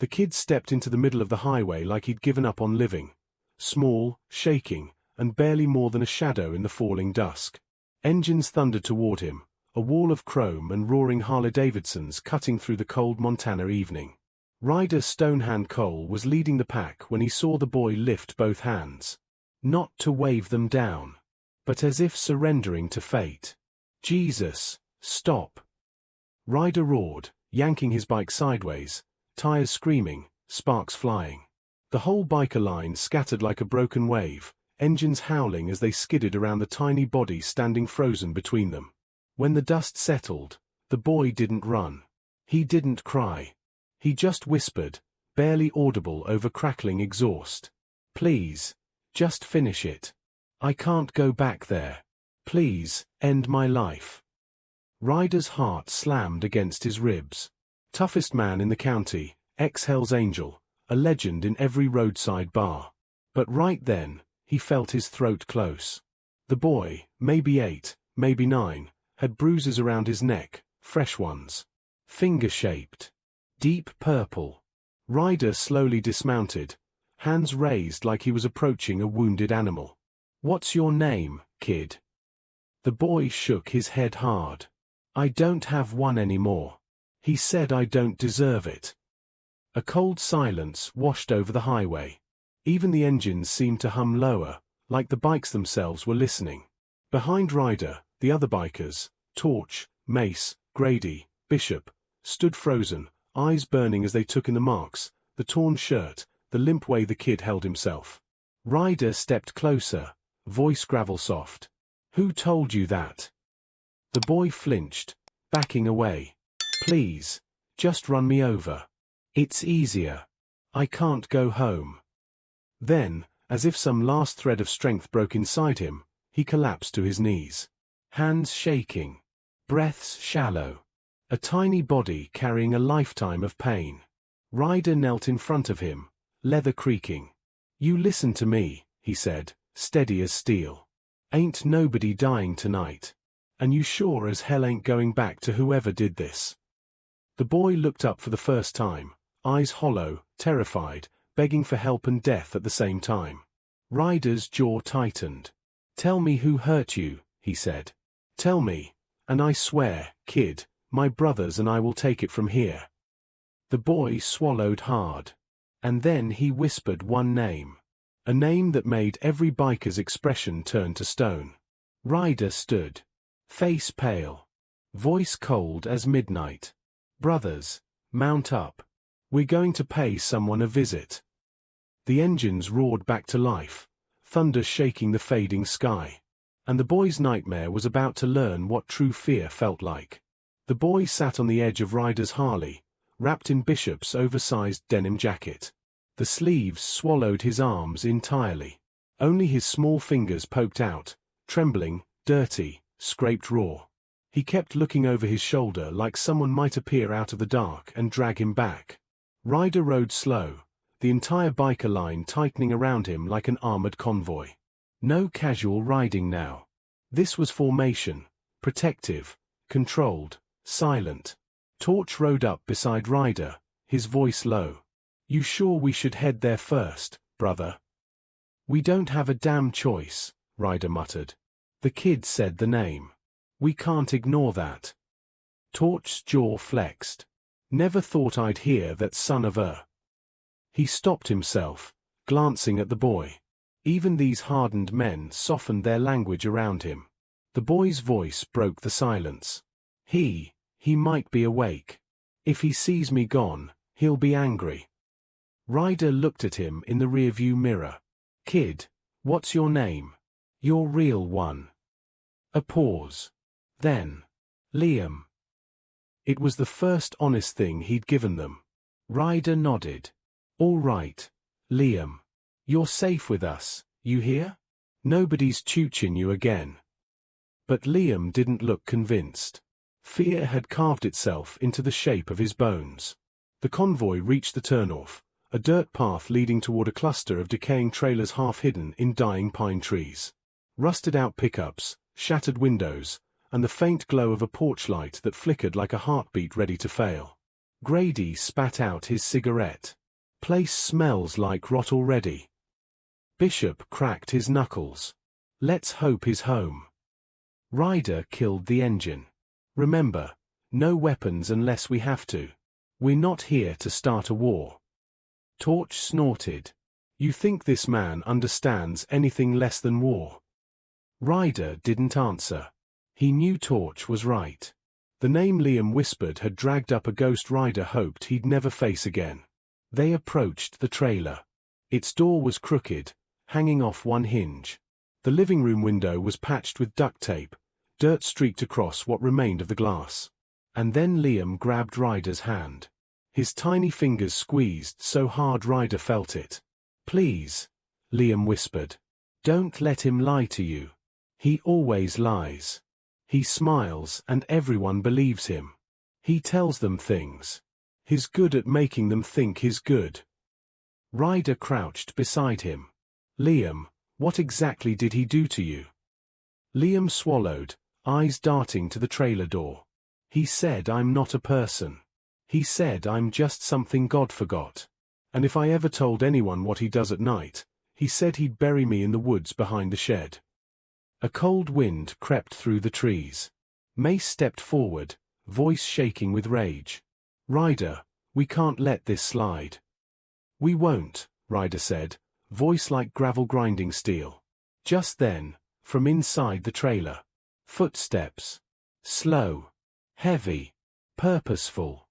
The kid stepped into the middle of the highway like he'd given up on living. Small, shaking, and barely more than a shadow in the falling dusk. Engines thundered toward him, a wall of chrome and roaring Harley-Davidsons cutting through the cold Montana evening. Rider Stonehand Cole was leading the pack when he saw the boy lift both hands. Not to wave them down, but as if surrendering to fate. "Jesus, stop!" Rider roared, yanking his bike sideways, tires screaming, sparks flying. The whole biker line scattered like a broken wave, engines howling as they skidded around the tiny body standing frozen between them. When the dust settled, the boy didn't run. He didn't cry. He just whispered, barely audible over crackling exhaust. "Please, just finish it. I can't go back there. Please, end my life." Rider's heart slammed against his ribs. Toughest man in the county, ex-Hell's Angel, a legend in every roadside bar. But right then, he felt his throat close. The boy, maybe 8, maybe 9, had bruises around his neck, fresh ones. Finger-shaped. Deep purple. Rider slowly dismounted, hands raised like he was approaching a wounded animal. "What's your name, kid?" The boy shook his head hard. "I don't have one anymore. He said I don't deserve it." A cold silence washed over the highway. Even the engines seemed to hum lower, like the bikes themselves were listening. Behind Rider, the other bikers, Torch, Mace, Grady, Bishop, stood frozen, eyes burning as they took in the marks, the torn shirt, the limp way the kid held himself. Rider stepped closer, voice gravel-soft. "Who told you that?" The boy flinched, backing away. "Please, just run me over. It's easier. I can't go home." Then, as if some last thread of strength broke inside him, he collapsed to his knees. Hands shaking. Breaths shallow. A tiny body carrying a lifetime of pain. Rider knelt in front of him, leather creaking. "You listen to me," he said, steady as steel. "Ain't nobody dying tonight. And you sure as hell ain't going back to whoever did this." The boy looked up for the first time, eyes hollow, terrified, begging for help and death at the same time. Rider's jaw tightened. "Tell me who hurt you," he said. "Tell me, and I swear, kid, my brothers and I will take it from here." The boy swallowed hard. And then he whispered one name. A name that made every biker's expression turn to stone. Rider stood. Face pale. Voice cold as midnight. "Brothers, mount up. We're going to pay someone a visit." The engines roared back to life, thunder shaking the fading sky. And the boy's nightmare was about to learn what true fear felt like. The boy sat on the edge of Rider's Harley, wrapped in Bishop's oversized denim jacket. The sleeves swallowed his arms entirely. Only his small fingers poked out, trembling, dirty, scraped raw. He kept looking over his shoulder like someone might appear out of the dark and drag him back. Rider rode slow, the entire biker line tightening around him like an armored convoy. No casual riding now. This was formation, protective, controlled, silent. Torch rode up beside Rider, his voice low. "You sure we should head there first, brother?" "We don't have a damn choice," Rider muttered. The kid said the name. "We can't ignore that." Torch's jaw flexed. "Never thought I'd hear that son of a—" He stopped himself, glancing at the boy. Even these hardened men softened their language around him. The boy's voice broke the silence. He might be awake. If he sees me gone, he'll be angry." Rider looked at him in the rearview mirror. "Kid, what's your name? Your real one." A pause. Then, "Liam." It was the first honest thing he'd given them. Rider nodded. "All right, Liam. You're safe with us, you hear? Nobody's chooching you again." But Liam didn't look convinced. Fear had carved itself into the shape of his bones. The convoy reached the turnoff, a dirt path leading toward a cluster of decaying trailers half hidden in dying pine trees. Rusted-out pickups, shattered windows, and the faint glow of a porch light that flickered like a heartbeat ready to fail. Grady spat out his cigarette. Place smells like rot already. Bishop cracked his knuckles. Let's hope he's home. Ryder killed the engine. Remember, no weapons unless we have to. We're not here to start a war. Torch snorted. You think this man understands anything less than war? Ryder didn't answer. He knew Torch was right. The name Liam whispered had dragged up a ghost Ryder hoped he'd never face again. They approached the trailer. Its door was crooked, hanging off one hinge. The living room window was patched with duct tape, dirt streaked across what remained of the glass. And then Liam grabbed Ryder's hand. His tiny fingers squeezed so hard Ryder felt it. Please, Liam whispered. Don't let him lie to you. He always lies. He smiles and everyone believes him. He tells them things. He's good at making them think he's good. Ryder crouched beside him. Liam, what exactly did he do to you? Liam swallowed, eyes darting to the trailer door. He said I'm not a person. He said I'm just something God forgot. And if I ever told anyone what he does at night, he said he'd bury me in the woods behind the shed. A cold wind crept through the trees. Mace stepped forward, voice shaking with rage. Ryder, we can't let this slide. We won't, Ryder said, voice like gravel grinding steel. Just then, from inside the trailer, footsteps. Slow, heavy, purposeful.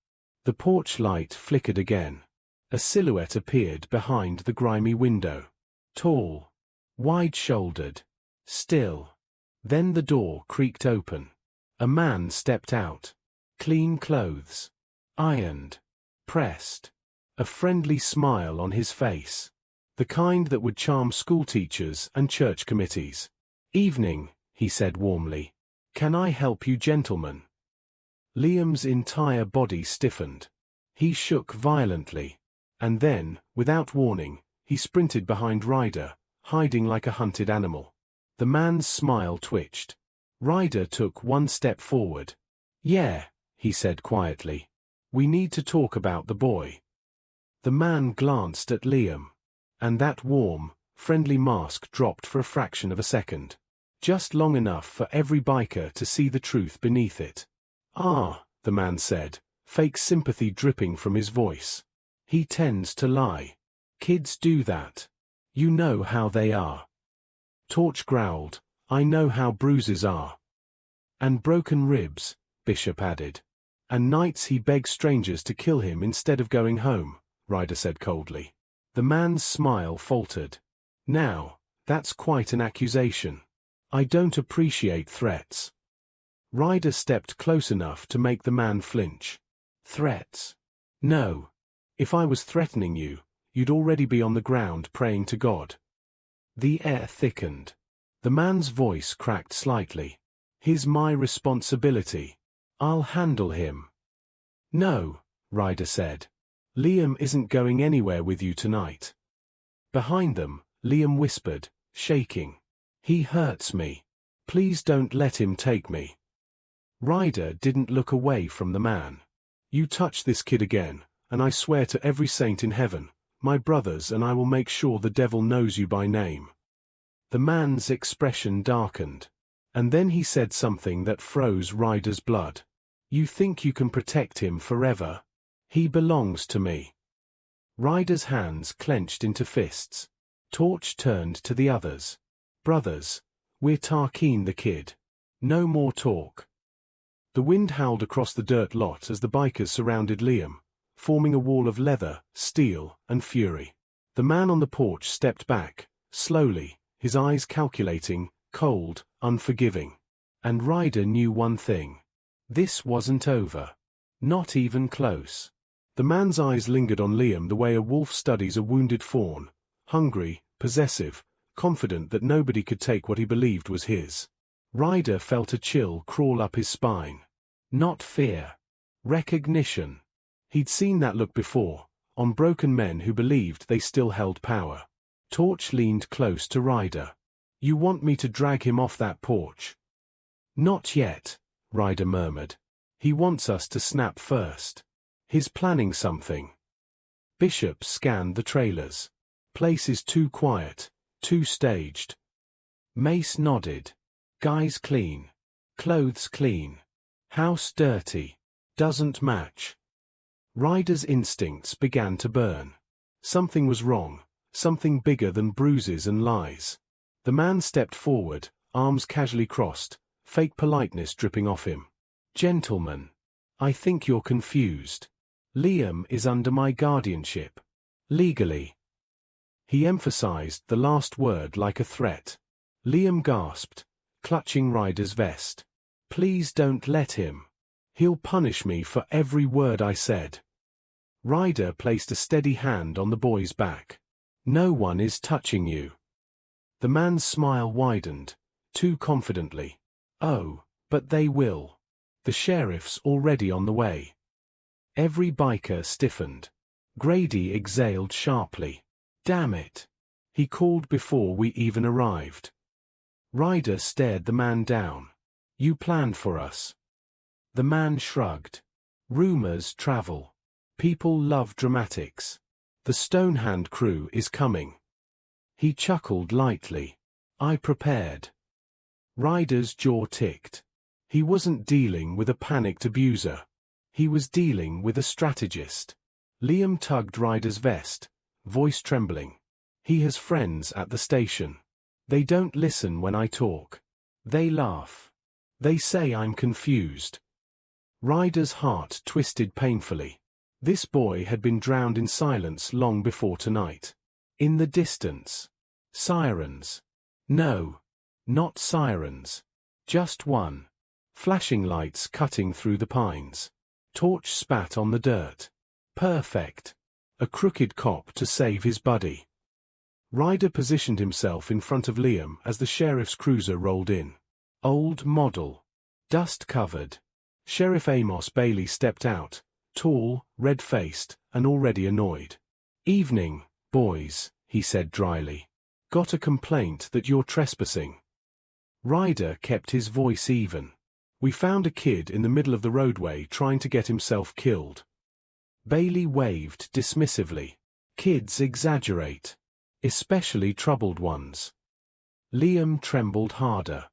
The porch light flickered again. A silhouette appeared behind the grimy window. Tall, wide-shouldered, still. Then the door creaked open. A man stepped out. Clean clothes. Ironed. Pressed. A friendly smile on his face. The kind that would charm schoolteachers and church committees. Evening, he said warmly. Can I help you gentlemen? Liam's entire body stiffened. He shook violently. And then, without warning, he sprinted behind Ryder, hiding like a hunted animal. The man's smile twitched. Ryder took one step forward. Yeah, he said quietly. We need to talk about the boy. The man glanced at Liam. And that warm, friendly mask dropped for a fraction of a second. Just long enough for every biker to see the truth beneath it. Ah, the man said, fake sympathy dripping from his voice. He tends to lie. Kids do that. You know how they are. Torch growled, I know how bruises are. And broken ribs, Bishop added. And nights he begs strangers to kill him instead of going home, Ryder said coldly. The man's smile faltered. Now, that's quite an accusation. I don't appreciate threats. Ryder stepped close enough to make the man flinch. Threats? No. If I was threatening you, you'd already be on the ground praying to God. The air thickened. The man's voice cracked slightly. He's my responsibility. I'll handle him. No, Ryder said. Liam isn't going anywhere with you tonight. Behind them, Liam whispered, shaking. He hurts me. Please don't let him take me. Ryder didn't look away from the man. You touch this kid again, and I swear to every saint in heaven, my brothers, and I will make sure the devil knows you by name. The man's expression darkened. And then he said something that froze Ryder's blood. You think you can protect him forever? He belongs to me. Ryder's hands clenched into fists. Torch turned to the others. Brothers, we're Tarkeen the kid. No more talk. The wind howled across the dirt lot as the bikers surrounded Liam, forming a wall of leather, steel, and fury. The man on the porch stepped back, slowly, his eyes calculating, cold, unforgiving. And Ryder knew one thing. This wasn't over. Not even close. The man's eyes lingered on Liam the way a wolf studies a wounded fawn, hungry, possessive, confident that nobody could take what he believed was his. Ryder felt a chill crawl up his spine. Not fear. Recognition. He'd seen that look before, on broken men who believed they still held power. Torch leaned close to Ryder. You want me to drag him off that porch? Not yet, Ryder murmured. He wants us to snap first. He's planning something. Bishop scanned the trailers. Place is too quiet, too staged. Mace nodded. Guys clean. Clothes clean. House dirty. Doesn't match. Ryder's instincts began to burn. Something was wrong, something bigger than bruises and lies. The man stepped forward, arms casually crossed, fake politeness dripping off him. Gentlemen, I think you're confused. Liam is under my guardianship. Legally. He emphasized the last word like a threat. Liam gasped, clutching Ryder's vest. Please don't let him. He'll punish me for every word I said. Ryder placed a steady hand on the boy's back. No one is touching you. The man's smile widened, too confidently. Oh, but they will. The sheriff's already on the way. Every biker stiffened. Grady exhaled sharply. Damn it. He called before we even arrived. Ryder stared the man down. You planned for us. The man shrugged. Rumors travel. People love dramatics. The Stonehand crew is coming. He chuckled lightly. I prepared. Ryder's jaw ticked. He wasn't dealing with a panicked abuser. He was dealing with a strategist. Liam tugged Ryder's vest, voice trembling. He has friends at the station. They don't listen when I talk. They laugh. They say I'm confused. Ryder's heart twisted painfully. This boy had been drowned in silence long before tonight. In the distance. Sirens. No. Not sirens. Just one. Flashing lights cutting through the pines. Torch spat on the dirt. Perfect. A crooked cop to save his buddy. Ryder positioned himself in front of Liam as the sheriff's cruiser rolled in. Old model. Dust-covered. Sheriff Amos Bailey stepped out, tall, red-faced, and already annoyed. Evening, boys, he said dryly. Got a complaint that you're trespassing. Ryder kept his voice even. We found a kid in the middle of the roadway trying to get himself killed. Bailey waved dismissively. Kids exaggerate. Especially troubled ones. Liam trembled harder.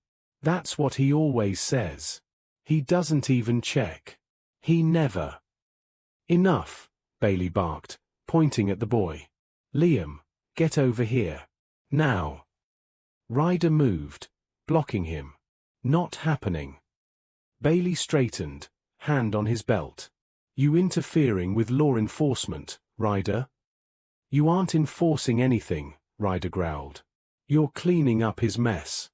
That's what he always says. He doesn't even check. He never. Enough, Bailey barked, pointing at the boy. Liam, get over here. Now. Ryder moved, blocking him. Not happening. Bailey straightened, hand on his belt. You interfering with law enforcement, Ryder? You aren't enforcing anything, Ryder growled. You're cleaning up his mess.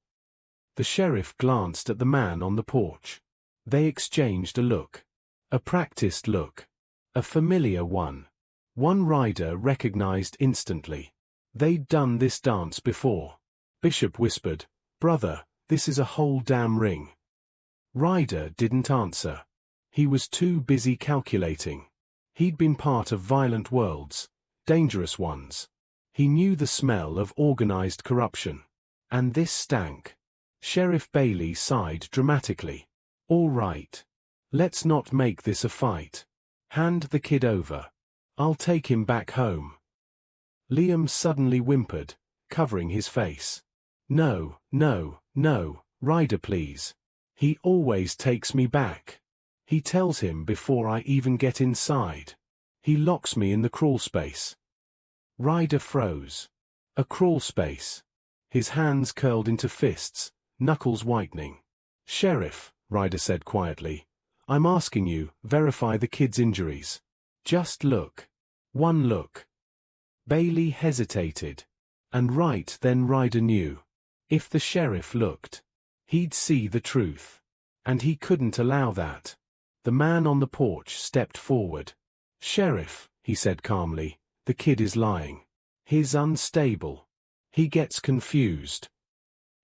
The sheriff glanced at the man on the porch. They exchanged a look. A practiced look. A familiar one. One Ryder recognized instantly. They'd done this dance before. Bishop whispered, Brother, this is a whole damn ring. Ryder didn't answer. He was too busy calculating. He'd been part of violent worlds, dangerous ones. He knew the smell of organized corruption. And this stank. Sheriff Bailey sighed dramatically. All right. Let's not make this a fight. Hand the kid over. I'll take him back home. Liam suddenly whimpered, covering his face. No, no, no, Ryder please. He always takes me back. He tells him before I even get inside. He locks me in the crawl space. Ryder froze. A crawl space. His hands curled into fists, knuckles whitening. Sheriff, Ryder said quietly, I'm asking you, verify the kid's injuries. Just look. One look. Bailey hesitated. And right then Ryder knew. If the sheriff looked, he'd see the truth. And he couldn't allow that. The man on the porch stepped forward. Sheriff, he said calmly, the kid is lying. He's unstable. He gets confused.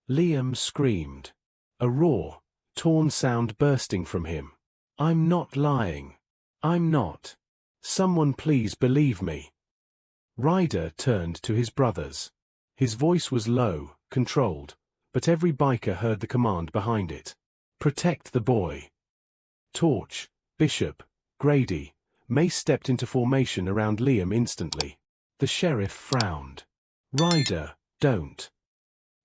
Liam screamed. A raw, torn sound bursting from him. I'm not lying. I'm not. Someone please believe me. Ryder turned to his brothers. His voice was low, controlled, but every biker heard the command behind it. Protect the boy. Torch, Bishop, Grady, Mace stepped into formation around Liam instantly. The sheriff frowned. "Ryder, don't."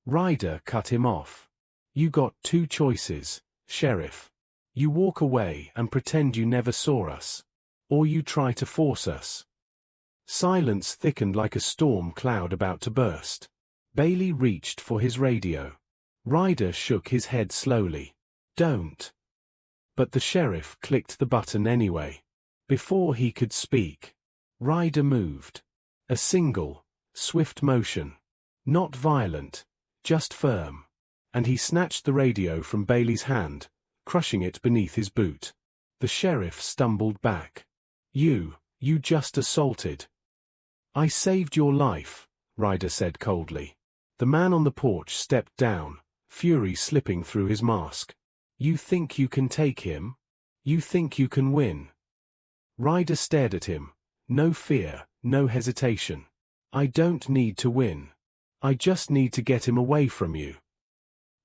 Ryder cut him off. "You got two choices, Sheriff. You walk away and pretend you never saw us. Or you try to force us." Silence thickened like a storm cloud about to burst. Bailey reached for his radio. Ryder shook his head slowly. "Don't." But the sheriff clicked the button anyway. Before he could speak, Ryder moved. A single, swift motion. Not violent, just firm. And he snatched the radio from Bailey's hand, crushing it beneath his boot. The sheriff stumbled back. You just assaulted." "I saved your life," Ryder said coldly. The man on the porch stepped down, fury slipping through his mask. "You think you can take him? You think you can win?" Ryder stared at him. No fear, no hesitation. "I don't need to win. I just need to get him away from you."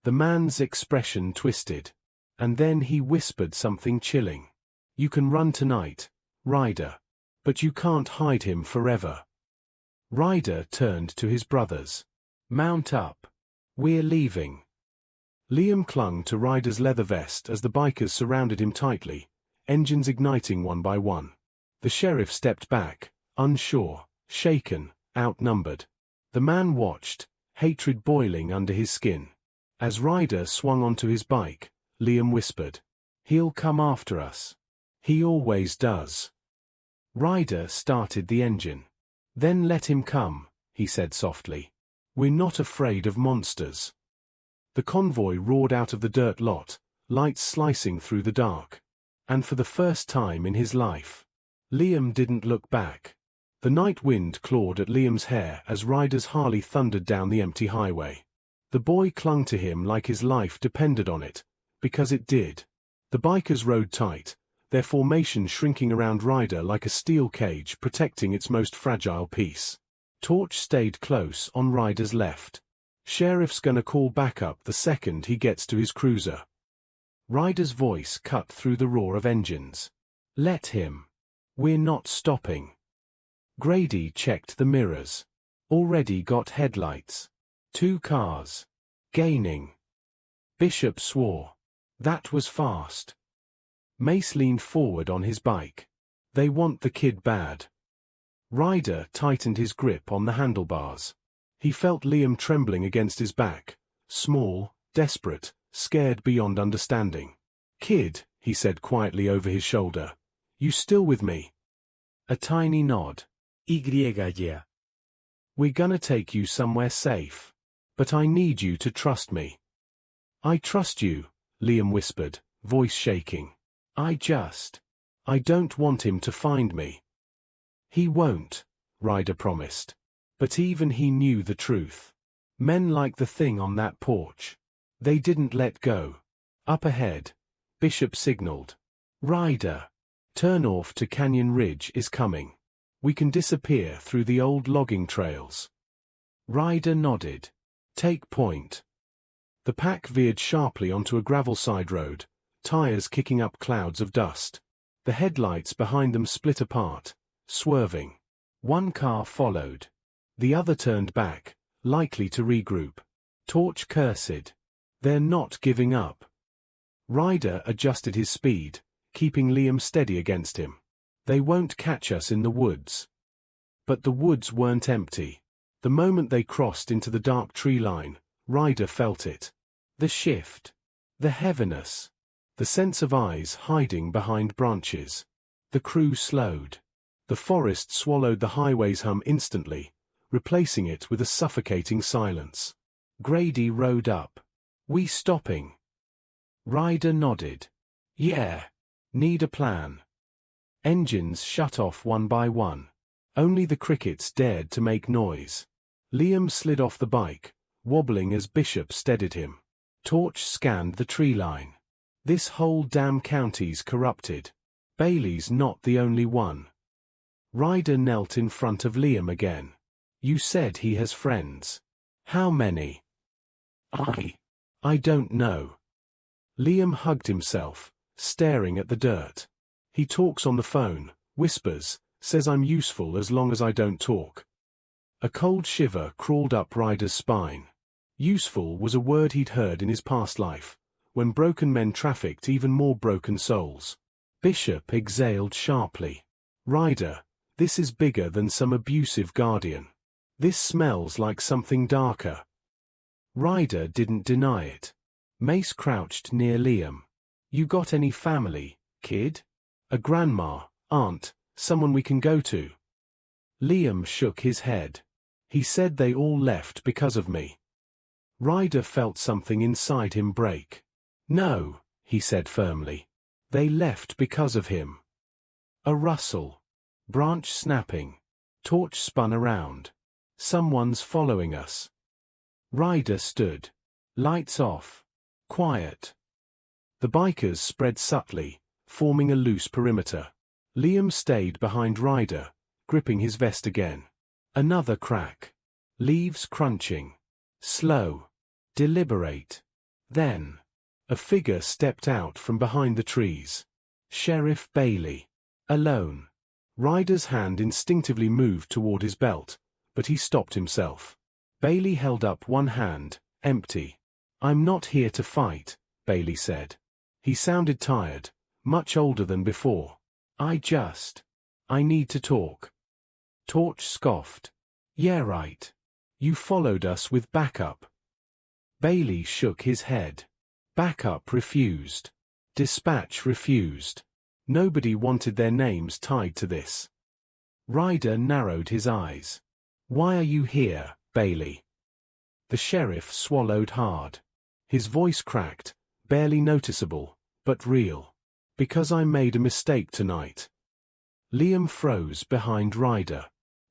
The man's expression twisted. And then he whispered something chilling. "You can run tonight, Ryder. But you can't hide him forever." Ryder turned to his brothers. "Mount up. We're leaving." Liam clung to Ryder's leather vest as the bikers surrounded him tightly, engines igniting one by one. The sheriff stepped back, unsure, shaken, outnumbered. The man watched, hatred boiling under his skin. As Ryder swung onto his bike, Liam whispered, "He'll come after us. He always does." Ryder started the engine. "Then let him come," he said softly. "We're not afraid of monsters." The convoy roared out of the dirt lot, lights slicing through the dark. And for the first time in his life, Liam didn't look back. The night wind clawed at Liam's hair as Ryder's Harley thundered down the empty highway. The boy clung to him like his life depended on it, because it did. The bikers rode tight, their formation shrinking around Ryder like a steel cage protecting its most fragile piece. Torch stayed close on Ryder's left. "Sheriff's gonna call backup the second he gets to his cruiser." Ryder's voice cut through the roar of engines. "Let him. We're not stopping." Grady checked the mirrors. Already got headlights. 2 cars. Gaining. Bishop swore. That was fast. Mace leaned forward on his bike. "They want the kid bad." Ryder tightened his grip on the handlebars. He felt Liam trembling against his back, small, desperate, scared beyond understanding. "Kid," he said quietly over his shoulder, "you still with me?" A tiny nod. Yeah. "We're gonna take you somewhere safe. But I need you to trust me." "I trust you," Liam whispered, voice shaking. I don't want him to find me." "He won't," Ryder promised. But even he knew the truth. Men like the thing on that porch. They didn't let go. Up ahead, Bishop signaled. "Ryder, turn off to Canyon Ridge is coming. We can disappear through the old logging trails." Ryder nodded. "Take point." The pack veered sharply onto a gravel side road, tires kicking up clouds of dust. The headlights behind them split apart, swerving. One car followed. The other turned back, likely to regroup. Torch cursed. "They're not giving up." Ryder adjusted his speed, keeping Liam steady against him. "They won't catch us in the woods." But the woods weren't empty. The moment they crossed into the dark tree line, Ryder felt it. The shift. The heaviness. The sense of eyes hiding behind branches. The crew slowed. The forest swallowed the highway's hum instantly, replacing it with a suffocating silence. Grady rode up. "We stopping?" Ryder nodded. "Yeah. Need a plan." Engines shut off one by one. Only the crickets dared to make noise. Liam slid off the bike, wobbling as Bishop steadied him. Torch scanned the tree line. This whole damn county's corrupted. Bailey's not the only one. Ryder knelt in front of Liam again. "You said he has friends. How many?" I don't know." Liam hugged himself, staring at the dirt. "He talks on the phone, whispers, says I'm useful as long as I don't talk. A cold shiver crawled up Ryder's spine. Useful was a word he'd heard in his past life, when broken men trafficked even more broken souls. Bishop exhaled sharply. Ryder, this is bigger than some abusive guardian. This smells like something darker. Ryder didn't deny it. Mace crouched near Liam. You got any family, kid? A grandma, aunt, someone we can go to? Liam shook his head. He said they all left because of me. Ryder felt something inside him break. No, he said firmly. They left because of him. A rustle. Branch snapping. Torch spun around. Someone's following us. Ryder stood. Lights off. Quiet. The bikers spread subtly, forming a loose perimeter. Liam stayed behind Ryder, gripping his vest again. Another crack. Leaves crunching. Slow. Deliberate. Then, a figure stepped out from behind the trees. Sheriff Bailey. Alone. Ryder's hand instinctively moved toward his belt, but he stopped himself. Bailey held up one hand, empty. I'm not here to fight, Bailey said. He sounded tired, much older than before. I need to talk. Torch scoffed. Yeah, right. You followed us with backup. Bailey shook his head. Backup refused. Dispatch refused. Nobody wanted their names tied to this. Ryder narrowed his eyes. Why are you here, Bailey? The sheriff swallowed hard. His voice cracked, barely noticeable, but real. Because I made a mistake tonight. Liam froze behind Ryder.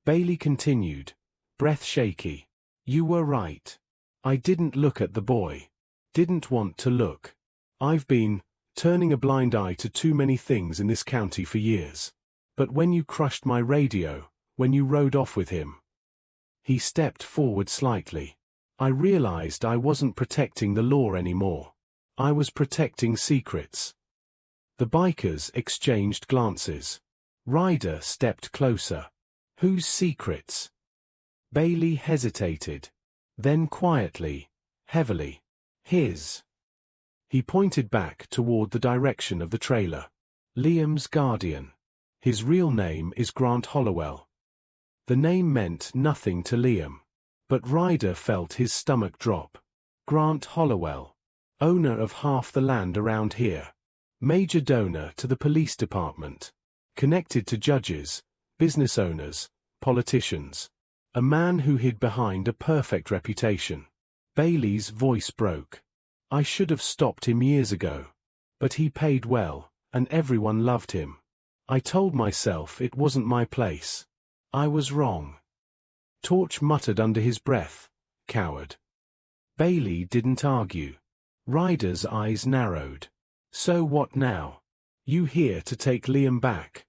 Bailey continued, breath shaky. You were right. I didn't look at the boy. Didn't want to look. I've been turning a blind eye to too many things in this county for years. But when you crushed my radio, when you rode off with him. He stepped forward slightly. I realized I wasn't protecting the law anymore. I was protecting secrets. The bikers exchanged glances. Ryder stepped closer. Whose secrets? Bailey hesitated. Then quietly, heavily. His. He pointed back toward the direction of the trailer. Liam's guardian. His real name is Grant Hollowell. The name meant nothing to Liam. But Ryder felt his stomach drop. Grant Hollowell. Owner of half the land around here. Major donor to the police department. Connected to judges, business owners, politicians. A man who hid behind a perfect reputation. Bailey's voice broke. I should have stopped him years ago. But he paid well, and everyone loved him. I told myself it wasn't my place. I was wrong. Torch muttered under his breath, coward. Bailey didn't argue. Ryder's eyes narrowed. So what now? You here to take Liam back?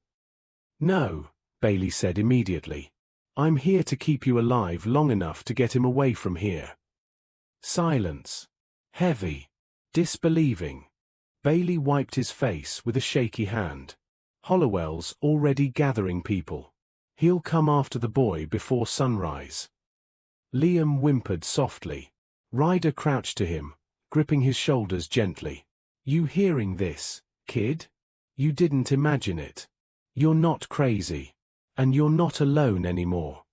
No, Bailey said immediately. I'm here to keep you alive long enough to get him away from here. Silence. Heavy. Disbelieving. Bailey wiped his face with a shaky hand. Hollowell's already gathering people. He'll come after the boy before sunrise. Liam whimpered softly. Ryder crouched to him, gripping his shoulders gently. You hearing this, kid? You didn't imagine it. You're not crazy. And you're not alone anymore.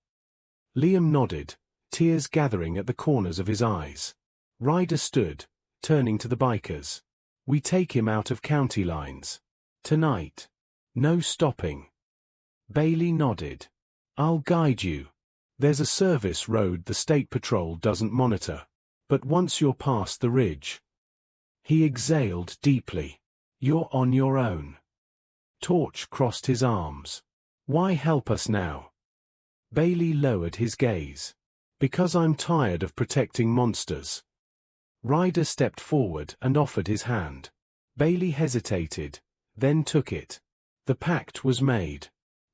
Liam nodded, tears gathering at the corners of his eyes. Ryder stood, turning to the bikers. We take him out of county lines. Tonight. No stopping. Bailey nodded. I'll guide you. There's a service road the state patrol doesn't monitor. But once you're past the ridge. He exhaled deeply. You're on your own. Torch crossed his arms. Why help us now? Bailey lowered his gaze. Because I'm tired of protecting monsters. Ryder stepped forward and offered his hand. Bailey hesitated, then took it. The pact was made.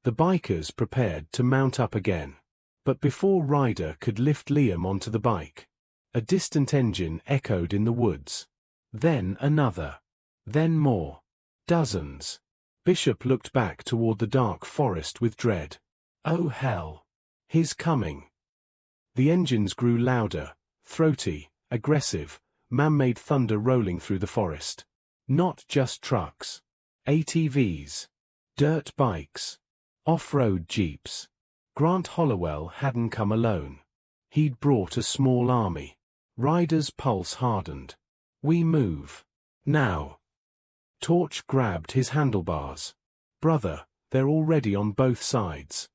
The bikers prepared to mount up again. But before Ryder could lift Liam onto the bike, a distant engine echoed in the woods. Then another. Then more. Dozens. Bishop looked back toward the dark forest with dread. Oh hell! He's coming! The engines grew louder, throaty, aggressive, man-made thunder rolling through the forest. Not just trucks. ATVs. Dirt bikes. Off-road jeeps. Grant Hollowell hadn't come alone. He'd brought a small army. Ryder's pulse hardened. We move. Now. Torch grabbed his handlebars. Brother, they're already on both sides.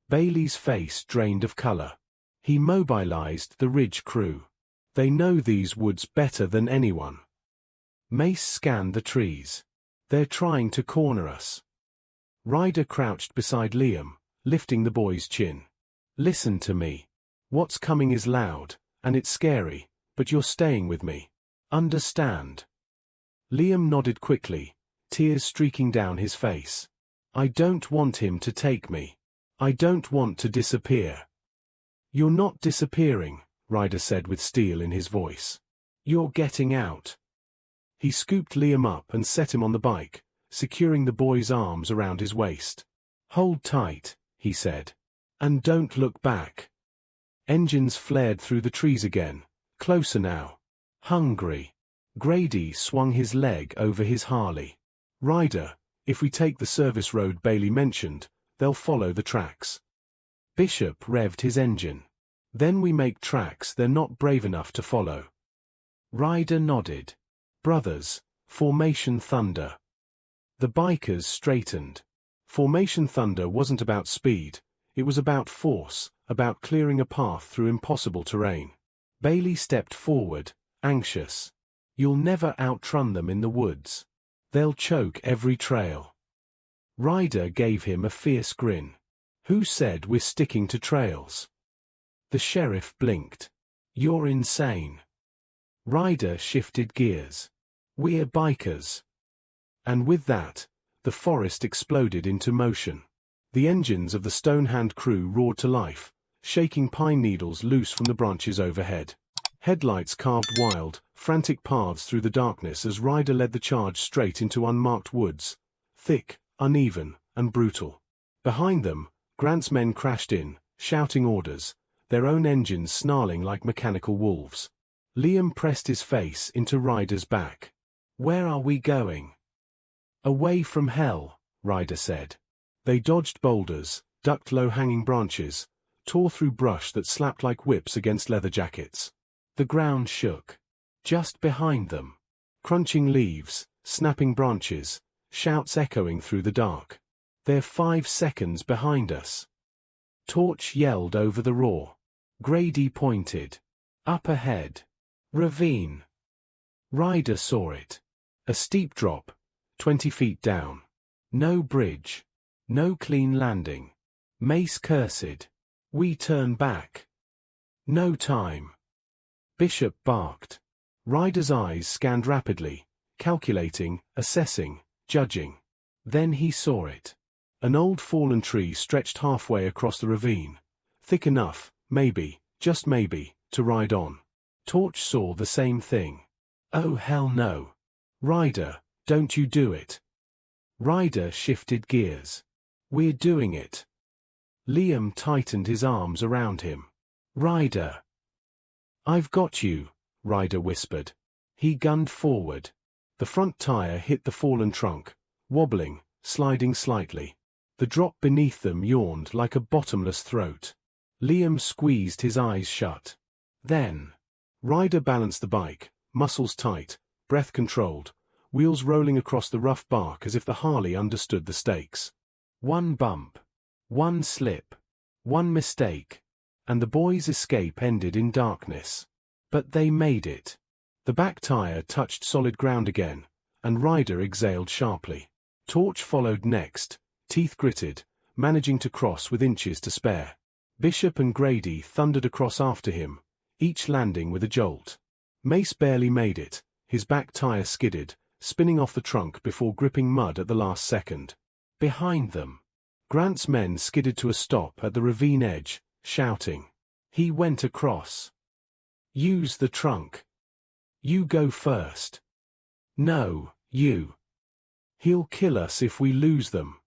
Bailey's face drained of color. He mobilized the Ridge crew. They know these woods better than anyone. Mace scanned the trees. They're trying to corner us. Ryder crouched beside Liam, lifting the boy's chin. Listen to me. What's coming is loud, and it's scary, but you're staying with me. Understand? Liam nodded quickly, tears streaking down his face. I don't want him to take me. I don't want to disappear. You're not disappearing, Ryder said with steel in his voice. You're getting out. He scooped Liam up and set him on the bike, securing the boy's arms around his waist. Hold tight, he said. And don't look back. Engines flared through the trees again, closer now. Hungry. Grady swung his leg over his Harley. Ryder, if we take the service road Bailey mentioned, they'll follow the tracks. Bishop revved his engine. Then we make tracks they're not brave enough to follow. Ryder nodded. Brothers, Formation Thunder. The bikers straightened. Formation Thunder wasn't about speed, it was about force, about clearing a path through impossible terrain. Bailey stepped forward, anxious. You'll never outrun them in the woods. They'll choke every trail. Ryder gave him a fierce grin. Who said we're sticking to trails? The sheriff blinked. You're insane. Ryder shifted gears. We're bikers. And with that, the forest exploded into motion. The engines of the Stonehand crew roared to life, shaking pine needles loose from the branches overhead. Headlights carved wild, frantic paths through the darkness as Ryder led the charge straight into unmarked woods, thick, uneven, and brutal. Behind them, Grant's men crashed in, shouting orders, their own engines snarling like mechanical wolves. Liam pressed his face into Ryder's back. Where are we going? Away from hell, Ryder said. They dodged boulders, ducked low-hanging branches, tore through brush that slapped like whips against leather jackets. The ground shook. Just behind them. Crunching leaves, snapping branches, shouts echoing through the dark. They're 5 seconds behind us. Torch yelled over the roar. Grady pointed. Up ahead. Ravine. Ryder saw it. A steep drop, 20 feet down. No bridge. No clean landing. Mace cursed. We turn back. No time. Bishop barked. Ryder's eyes scanned rapidly, calculating, assessing, judging. Then he saw it. An old fallen tree stretched halfway across the ravine. Thick enough, maybe, just maybe, to ride on. Torch saw the same thing. Oh hell no. Ryder, don't you do it. Ryder shifted gears. We're doing it. Liam tightened his arms around him. Ryder. I've got you, Ryder whispered. He gunned forward. The front tire hit the fallen trunk, wobbling, sliding slightly. The drop beneath them yawned like a bottomless throat. Liam squeezed his eyes shut. Then, Ryder balanced the bike, muscles tight, breath controlled, wheels rolling across the rough bark as if the Harley understood the stakes. One bump, one slip, one mistake, and the boys' escape ended in darkness. But they made it. The back tire touched solid ground again, and Ryder exhaled sharply. Torch followed next, teeth gritted, managing to cross with inches to spare. Bishop and Grady thundered across after him, each landing with a jolt. Mace barely made it, his back tire skidded, spinning off the trunk before gripping mud at the last second. Behind them, Grant's men skidded to a stop at the ravine edge, shouting. He went across. Use the trunk. You go first. No, you. He'll kill us if we lose them.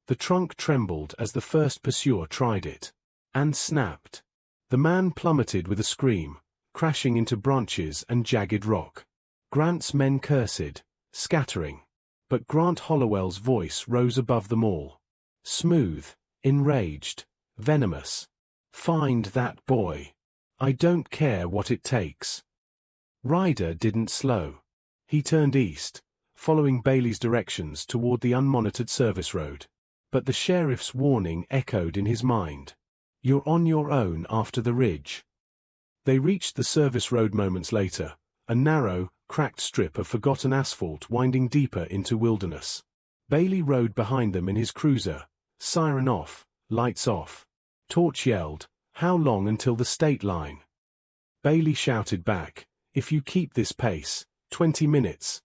The trunk trembled as the first pursuer tried it. And snapped. The man plummeted with a scream, crashing into branches and jagged rock. Grant's men cursed, scattering. But Grant Hollowell's voice rose above them all. Smooth, enraged, venomous. Find that boy. I don't care what it takes. Ryder didn't slow. He turned east, following Bailey's directions toward the unmonitored service road. But the sheriff's warning echoed in his mind. You're on your own after the ridge. They reached the service road moments later, a narrow, cracked strip of forgotten asphalt winding deeper into wilderness. Bailey rode behind them in his cruiser, siren off, lights off. Torch yelled, "How long until the state line?" Bailey shouted back, "If you keep this pace, 20 minutes.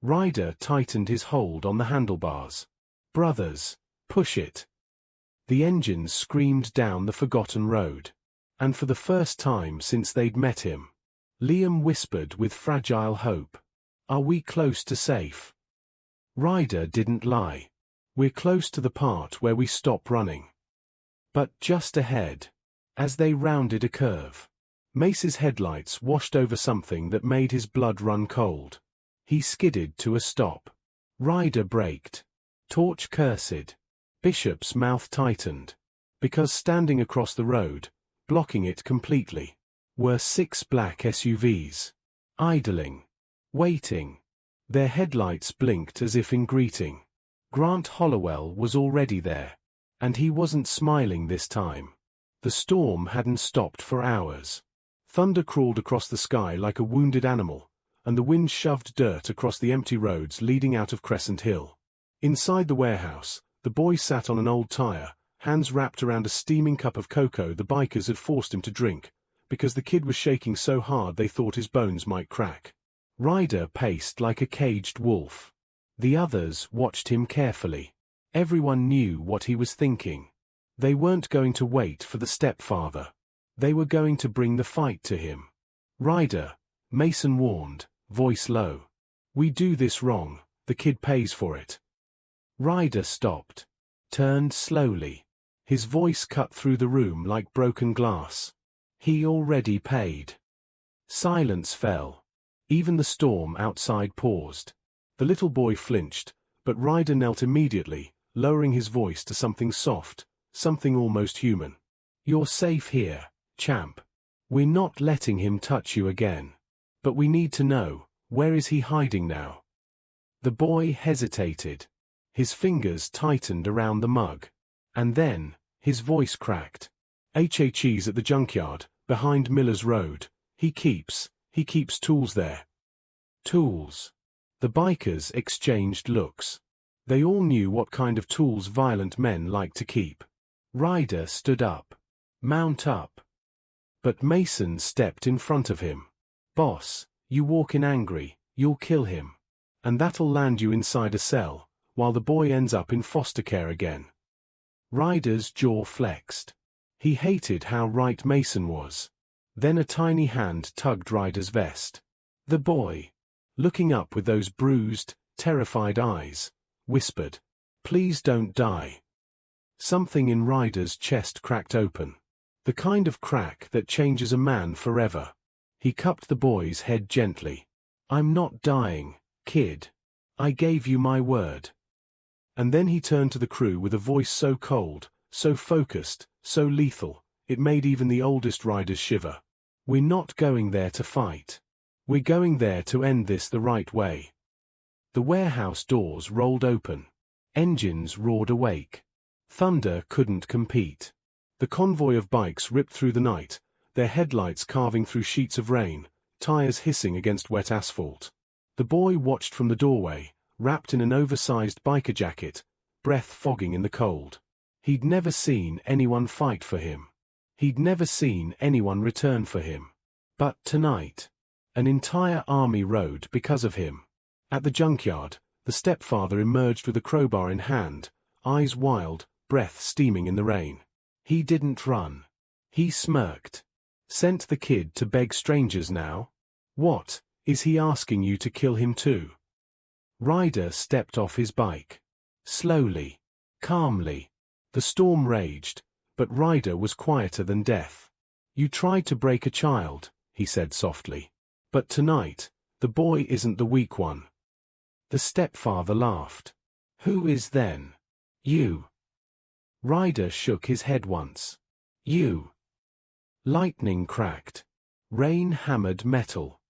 Ryder tightened his hold on the handlebars. "Brothers, push it." The engines screamed down the forgotten road. And for the first time since they'd met him, Liam whispered with fragile hope, "Are we close to safe?" Ryder didn't lie. "We're close to the part where we stop running." But just ahead, as they rounded a curve, Mace's headlights washed over something that made his blood run cold. He skidded to a stop. Ryder braked. Torch cursed. Bishop's mouth tightened. Because standing across the road, blocking it completely, were 6 black SUVs. Idling. Waiting. Their headlights blinked as if in greeting. Grant Hollowell was already there. And he wasn't smiling this time. The storm hadn't stopped for hours. Thunder crawled across the sky like a wounded animal, and the wind shoved dirt across the empty roads leading out of Crescent Hill. Inside the warehouse, the boy sat on an old tire, hands wrapped around a steaming cup of cocoa the bikers had forced him to drink, because the kid was shaking so hard they thought his bones might crack. Ryder paced like a caged wolf. The others watched him carefully. Everyone knew what he was thinking. They weren't going to wait for the stepfather. They were going to bring the fight to him. "Ryder," Mason warned, voice low. "We do this wrong, the kid pays for it." Ryder stopped. Turned slowly. His voice cut through the room like broken glass. "He already paid." Silence fell. Even the storm outside paused. The little boy flinched, but Ryder knelt immediately, lowering his voice to something soft, something almost human. "You're safe here, champ. We're not letting him touch you again. But we need to know, where is he hiding now?" The boy hesitated. His fingers tightened around the mug. And then, his voice cracked. "HHE's at the junkyard, behind Miller's Road. He keeps tools there." Tools. The bikers exchanged looks. They all knew what kind of tools violent men like to keep. Ryder stood up. "Mount up." But Mason stepped in front of him. "Boss, you walk in angry, you'll kill him. And that'll land you inside a cell, while the boy ends up in foster care again." Ryder's jaw flexed. He hated how right Mason was. Then a tiny hand tugged Ryder's vest. The boy, looking up with those bruised, terrified eyes, whispered, "Please don't die." Something in Ryder's chest cracked open. The kind of crack that changes a man forever. He cupped the boy's head gently. "I'm not dying, kid. I gave you my word." And then he turned to the crew with a voice so cold, so focused, so lethal, it made even the oldest riders shiver. "We're not going there to fight. We're going there to end this the right way." The warehouse doors rolled open. Engines roared awake. Thunder couldn't compete. The convoy of bikes ripped through the night, their headlights carving through sheets of rain, tires hissing against wet asphalt. The boy watched from the doorway, wrapped in an oversized biker jacket, breath fogging in the cold. He'd never seen anyone fight for him. He'd never seen anyone return for him. But tonight, an entire army rode because of him. At the junkyard, the stepfather emerged with a crowbar in hand, eyes wild, breath steaming in the rain. He didn't run. He smirked. "Sent the kid to beg strangers now? What, is he asking you to kill him too?" Ryder stepped off his bike. Slowly. Calmly. The storm raged, but Ryder was quieter than death. "You tried to break a child," he said softly. "But tonight, the boy isn't the weak one." The stepfather laughed. "Who is then?" "You." Ryder shook his head once. "You." Lightning cracked. Rain hammered metal.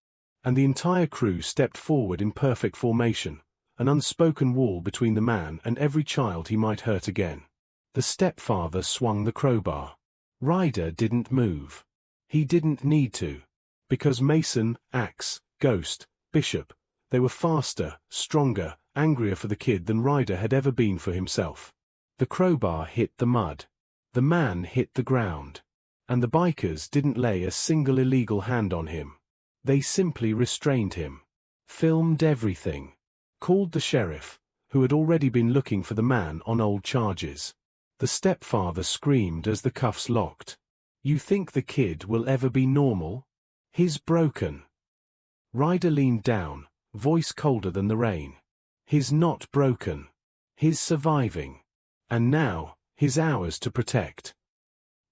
And the entire crew stepped forward in perfect formation, an unspoken wall between the man and every child he might hurt again. The stepfather swung the crowbar. Ryder didn't move. He didn't need to. Because Mason, Axe, Ghost, Bishop, they were faster, stronger, angrier for the kid than Ryder had ever been for himself. The crowbar hit the mud. The man hit the ground. And the bikers didn't lay a single illegal hand on him. They simply restrained him. Filmed everything. Called the sheriff, who had already been looking for the man on old charges. The stepfather screamed as the cuffs locked. "You think the kid will ever be normal? He's broken." Ryder leaned down, voice colder than the rain. "He's not broken. He's surviving. And now, his ours to protect."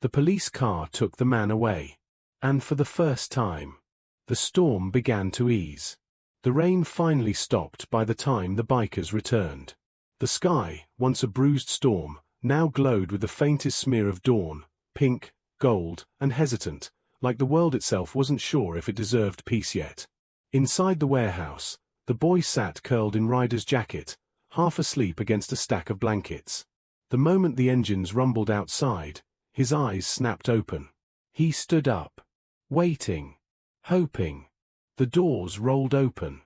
The police car took the man away. And for the first time, the storm began to ease. The rain finally stopped by the time the bikers returned. The sky, once a bruised storm, now glowed with the faintest smear of dawn, pink, gold, and hesitant, like the world itself wasn't sure if it deserved peace yet. Inside the warehouse, the boy sat curled in Ryder's jacket, half asleep against a stack of blankets. The moment the engines rumbled outside, his eyes snapped open. He stood up, waiting, hoping. The doors rolled open,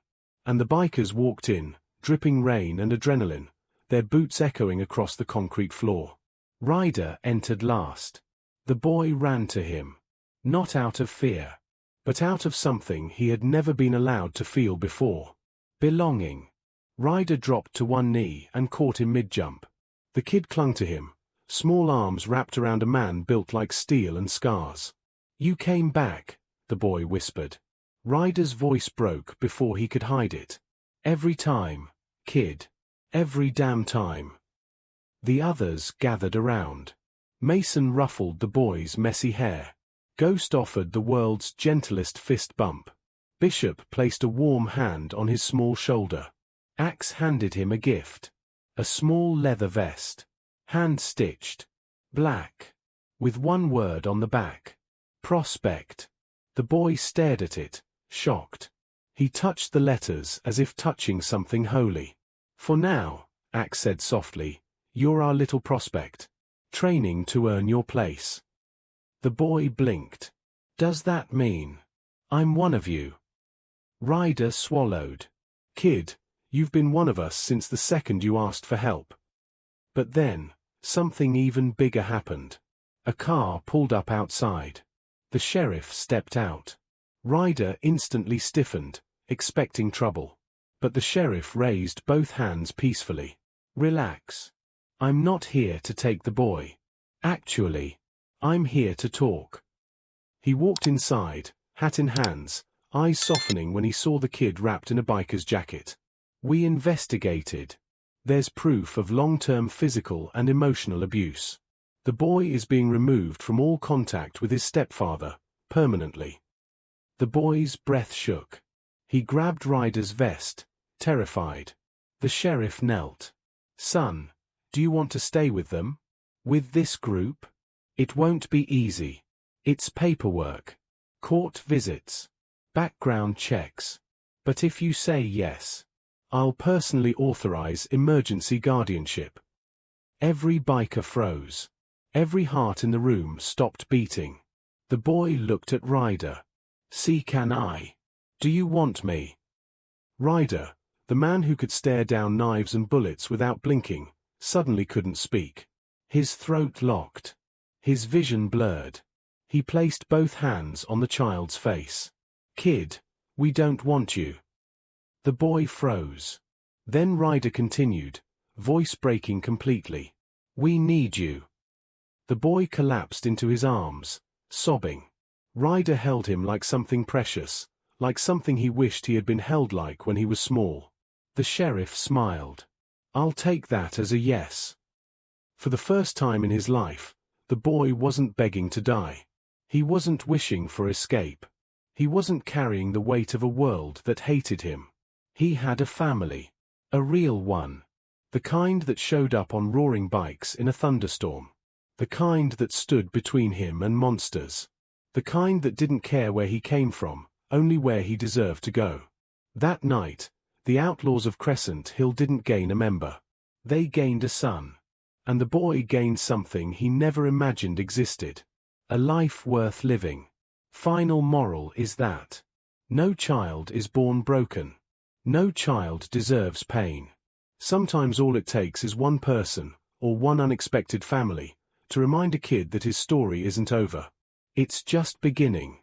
and the bikers walked in, dripping rain and adrenaline, their boots echoing across the concrete floor. Ryder entered last. The boy ran to him, not out of fear, but out of something he had never been allowed to feel before. Belonging. Ryder dropped to one knee and caught him mid-jump. The kid clung to him, small arms wrapped around a man built like steel and scars. "You came back," the boy whispered. Ryder's voice broke before he could hide it. "Every time, kid. Every damn time." The others gathered around. Mason ruffled the boy's messy hair. Ghost offered the world's gentlest fist bump. Bishop placed a warm hand on his small shoulder. Axe handed him a gift. A small leather vest. Hand-stitched. Black. With one word on the back. Prospect. The boy stared at it, shocked. He touched the letters as if touching something holy. "For now," Axe said softly, "you're our little prospect. Training to earn your place." The boy blinked. "Does that mean I'm one of you?" Ryder swallowed. "Kid, you've been one of us since the second you asked for help." But then, something even bigger happened. A car pulled up outside. The sheriff stepped out. Ryder instantly stiffened, expecting trouble. But the sheriff raised both hands peacefully. "Relax. I'm not here to take the boy. Actually, I'm here to talk." He walked inside, hat in hands, eyes softening when he saw the kid wrapped in a biker's jacket. "We investigated. There's proof of long-term physical and emotional abuse. The boy is being removed from all contact with his stepfather, permanently." The boy's breath shook. He grabbed Ryder's vest, terrified. The sheriff knelt. "Son, do you want to stay with them? With this group? It won't be easy. It's paperwork. Court visits. Background checks. But if you say yes, I'll personally authorize emergency guardianship." Every biker froze. Every heart in the room stopped beating. The boy looked at Ryder. "See, can I? Do you want me?" Ryder, the man who could stare down knives and bullets without blinking, suddenly couldn't speak. His throat locked. His vision blurred. He placed both hands on the child's face. "Kid, we don't want you." The boy froze. Then Ryder continued, voice breaking completely. "We need you." The boy collapsed into his arms, sobbing. Ryder held him like something precious, like something he wished he had been held like when he was small. The sheriff smiled. "I'll take that as a yes." For the first time in his life, the boy wasn't begging to die. He wasn't wishing for escape. He wasn't carrying the weight of a world that hated him. He had a family. A real one. The kind that showed up on roaring bikes in a thunderstorm. The kind that stood between him and monsters. The kind that didn't care where he came from, only where he deserved to go. That night, the outlaws of Crescent Hill didn't gain a member. They gained a son. And the boy gained something he never imagined existed. A life worth living. Final moral is that no child is born broken. No child deserves pain. Sometimes all it takes is one person, or one unexpected family, to remind a kid that his story isn't over. It's just beginning.